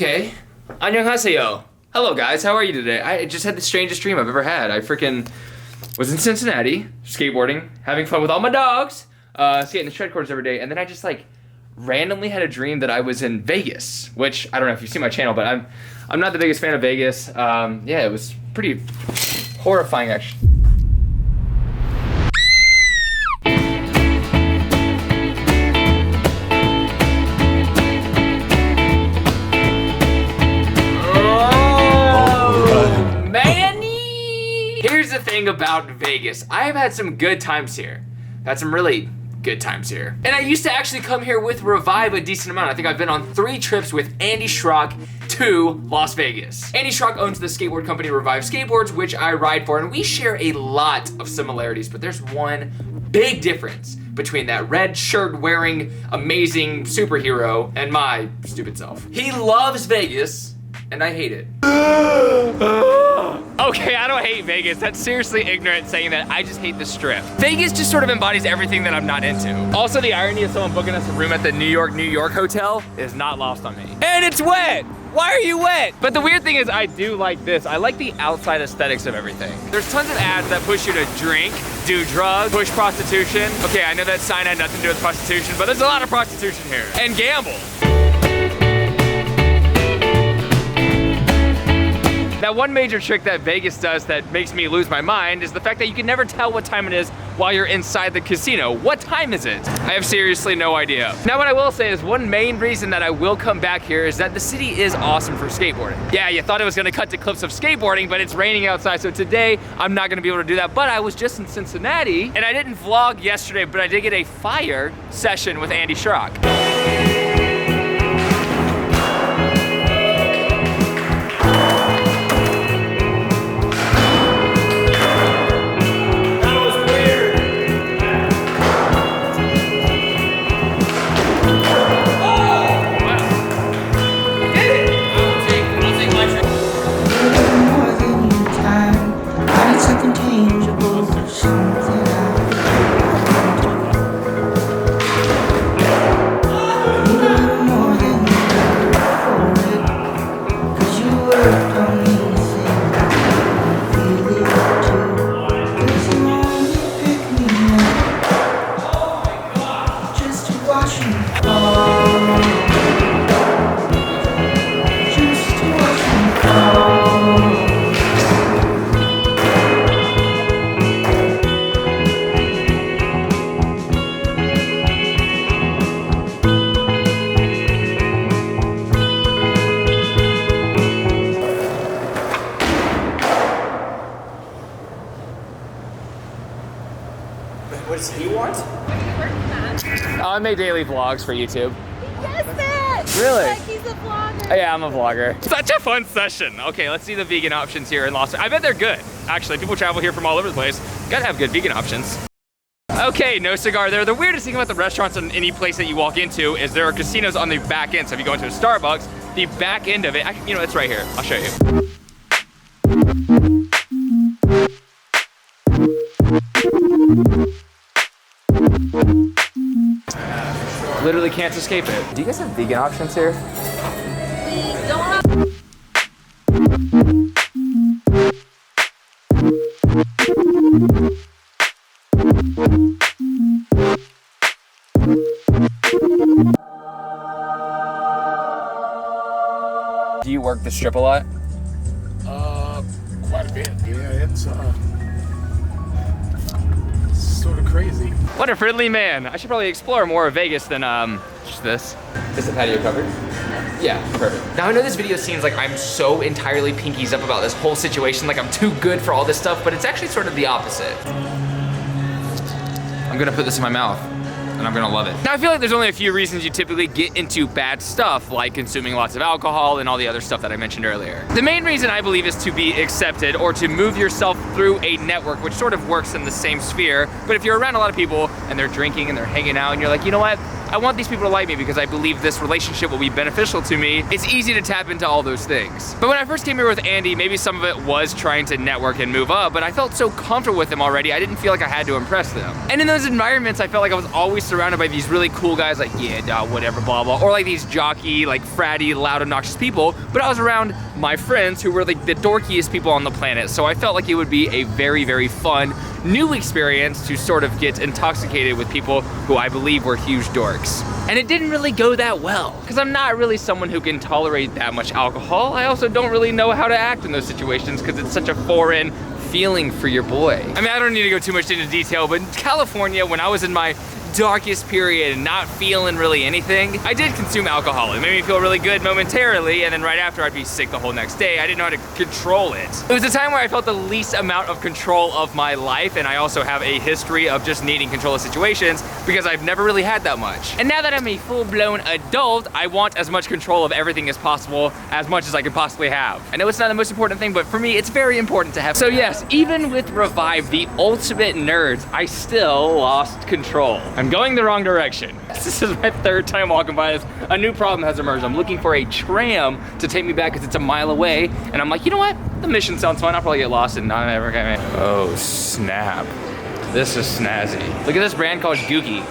Okay. 안녕하세요. Hello guys, how are you today? I just had the strangest dream I've ever had. I freaking was in Cincinnati, skateboarding, having fun with all my dogs, skating the shred course every day, and then I just like randomly had a dream that I was in Vegas, which I don't know if you've seen my channel, but I'm not the biggest fan of Vegas. Yeah, it was pretty horrifying actually. Here's the thing about Vegas. I've had some good times here. Had some really good times here. And I used to actually come here with Revive a decent amount. I think I've been on 3 trips with Andy Schrock to Las Vegas. Andy Schrock owns the skateboard company Revive Skateboards, which I ride for, and we share a lot of similarities, but there's one big difference between that red shirt wearing amazing superhero and my stupid self. He loves Vegas, and I hate it. Okay, I don't hate Vegas. That's seriously ignorant saying that. I just hate the strip. Vegas just sort of embodies everything that I'm not into. Also, the irony of someone booking us a room at the New York hotel is not lost on me. And it's wet! Why are you wet? But the weird thing is I do like this. I like the outside aesthetics of everything. There's tons of ads that push you to drink, do drugs, push prostitution. Okay, I know that sign had nothing to do with prostitution, but there's a lot of prostitution here. And gamble. Now, one major trick that Vegas does that makes me lose my mind is the fact that you can never tell what time it is while you're inside the casino. What time is it? I have seriously no idea. Now, what I will say is one main reason that I will come back here is that the city is awesome for skateboarding. Yeah, you thought it was gonna cut to clips of skateboarding, but it's raining outside, so today I'm not gonna be able to do that, but I was just in Cincinnati, and I didn't vlog yesterday, but I did get a fire session with Andy Schrock. What does he want? What are you working on? I make daily vlogs for YouTube. Yes, that! Really? Like he's a vlogger. Oh, yeah, I'm a vlogger. Such a fun session. Okay, let's see the vegan options here in Las Vegas. I bet they're good. Actually, people travel here from all over the place. Gotta have good vegan options. Okay, no cigar there. The weirdest thing about the restaurants in any place that you walk into is there are casinos on the back end. So if you go into a Starbucks, the back end of it, you know, it's right here. I'll show you. Literally can't escape it. Do you guys have vegan options here? We don't have... Do you work the strip a lot? Quite a bit. Yeah, it's sort of crazy. What a friendly man. I should probably explore more of Vegas than just this. Is the patio covered? Yeah, perfect. Now I know this video seems like I'm so entirely pinkies up about this whole situation, like I'm too good for all this stuff, but it's actually sort of the opposite. I'm gonna put this in my mouth, and I'm gonna love it. Now I feel like there's only a few reasons you typically get into bad stuff, like consuming lots of alcohol and all the other stuff that I mentioned earlier. The main reason I believe is to be accepted or to move yourself through a network, which sort of works in the same sphere. But if you're around a lot of people and they're drinking and they're hanging out and you're like, you know what? I want these people to like me because I believe this relationship will be beneficial to me. It's easy to tap into all those things. But when I first came here with Andy, maybe some of it was trying to network and move up, but I felt so comfortable with him already, I didn't feel like I had to impress them. And in those environments, I felt like I was always surrounded by these really cool guys like, yeah, nah, whatever, blah, blah, or like these jockey, like fratty, loud, obnoxious people, but I was around my friends who were like the dorkiest people on the planet. So I felt like it would be a very, very fun, new experience to sort of get intoxicated with people who I believe were huge dorks. And it didn't really go that well, because I'm not really someone who can tolerate that much alcohol. I also don't really know how to act in those situations because it's such a foreign feeling for your boy. I mean, I don't need to go too much into detail, but in California, when I was in my darkest period and not feeling really anything, I did consume alcohol. It made me feel really good momentarily, and then right after I'd be sick the whole next day. I didn't know how to control it. It was a time where I felt the least amount of control of my life, and I also have a history of just needing control of situations because I've never really had that much. And now that I'm a full-blown adult, I want as much control of everything as possible, as much as I can possibly have. I know it's not the most important thing, but for me, it's very important to have. So yes, even with Revive, the ultimate nerds, I still lost control. I'm going the wrong direction. This is my third time walking by this. A new problem has emerged. I'm looking for a tram to take me back because it's a mile away. And I'm like, you know what? The mission sounds fun. I'll probably get lost and not ever get me. Oh, snap. This is snazzy. Look at this brand called Googie.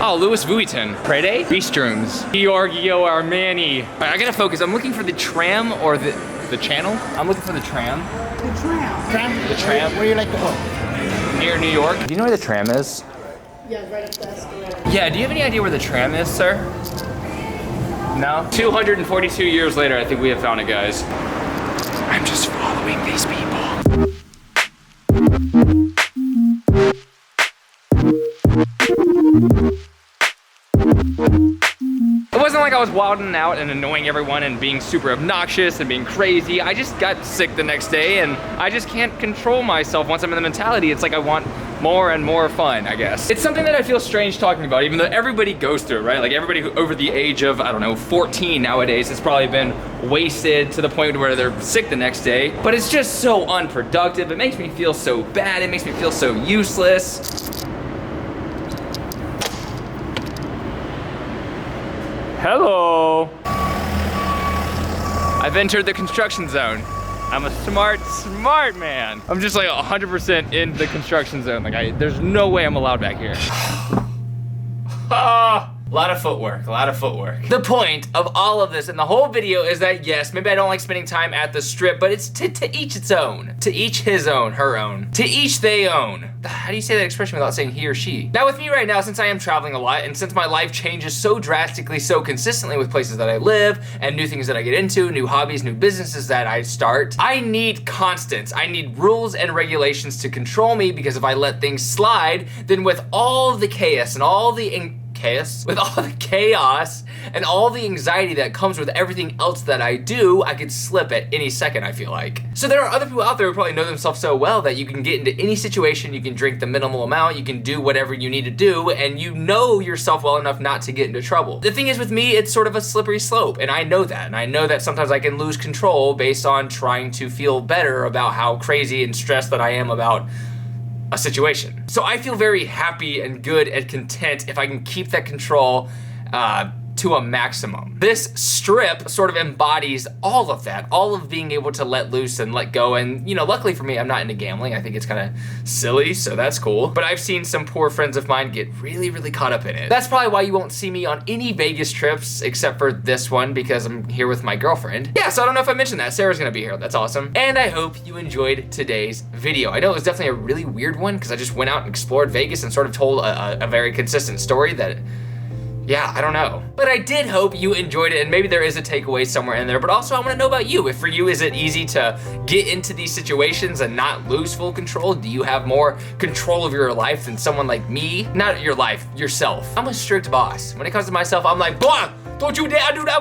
Oh, Louis Vuitton. Prede? Beastrooms. Giorgio Armani. All right, I gotta focus. I'm looking for the tram or the channel. I'm looking for the tram. The tram. The tram. Where do you like to go? Near New York. Do you know where the tram is? Yeah, right up the escalator. Yeah, do you have any idea where the tram is, sir? No? 242 years later, I think we have found it, guys. I'm just following these people. It wasn't like I was wilding out and annoying everyone and being super obnoxious and being crazy. I just got sick the next day and I just can't control myself once I'm in the mentality. It's like I want more and more fun, I guess. It's something that I feel strange talking about, even though everybody goes through it, right? Like everybody who over the age of, I don't know, 14 nowadays has probably been wasted to the point where they're sick the next day. But it's just so unproductive. It makes me feel so bad. It makes me feel so useless. Hello. I've entered the construction zone. I'm a smart man. I'm just like 100% in the construction zone. Like there's no way I'm allowed back here. A lot of footwork, a lot of footwork. The point of all of this and the whole video is that yes, maybe I don't like spending time at the strip, but it's to each its own. To each his own, her own. To each they own. How do you say that expression without saying he or she? Now with me right now, since I am traveling a lot and since my life changes so drastically, so consistently with places that I live and new things that I get into, new hobbies, new businesses that I start, I need constants. I need rules and regulations to control me because if I let things slide, then with all the chaos and all the with all the chaos and all the anxiety that comes with everything else that I do, I could slip at any second, I feel like. So there are other people out there who probably know themselves so well that you can get into any situation, you can drink the minimal amount, you can do whatever you need to do, and you know yourself well enough not to get into trouble. The thing is with me, it's sort of a slippery slope, and I know that. And I know that sometimes I can lose control based on trying to feel better about how crazy and stressed that I am about a situation. So I feel very happy and good and content if I can keep that control to a maximum. This strip sort of embodies all of that, all of being able to let loose and let go. And you know, luckily for me, I'm not into gambling. I think it's kind of silly, so that's cool. But I've seen some poor friends of mine get really, really caught up in it. That's probably why you won't see me on any Vegas trips except for this one because I'm here with my girlfriend. Yeah, so I don't know if I mentioned that. Sarah's gonna be here, that's awesome. And I hope you enjoyed today's video. I know it was definitely a really weird one because I just went out and explored Vegas and sort of told a very consistent story that, yeah, I don't know. But I did hope you enjoyed it and maybe there is a takeaway somewhere in there, but also I wanna know about you. If for you, is it easy to get into these situations and not lose full control? Do you have more control of your life than someone like me? Not your life, yourself. I'm a strict boss. When it comes to myself, I'm like, blah! Don't you dare do that.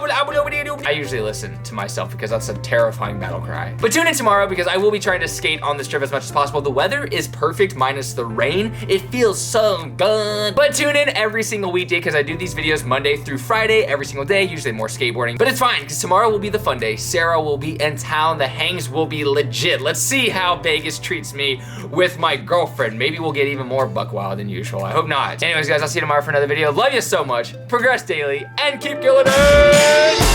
I usually listen to myself because that's a terrifying battle cry. But tune in tomorrow because I will be trying to skate on this trip as much as possible. The weather is perfect minus the rain. It feels so good. But tune in every single weekday because I do these videos Monday through Friday, every single day, usually more skateboarding. But it's fine because tomorrow will be the fun day. Sarah will be in town. The hangs will be legit. Let's see how Vegas treats me with my girlfriend. Maybe we'll get even more buck wild than usual. I hope not. Anyways, guys, I'll see you tomorrow for another video. Love you so much. Progress daily and keep killing it.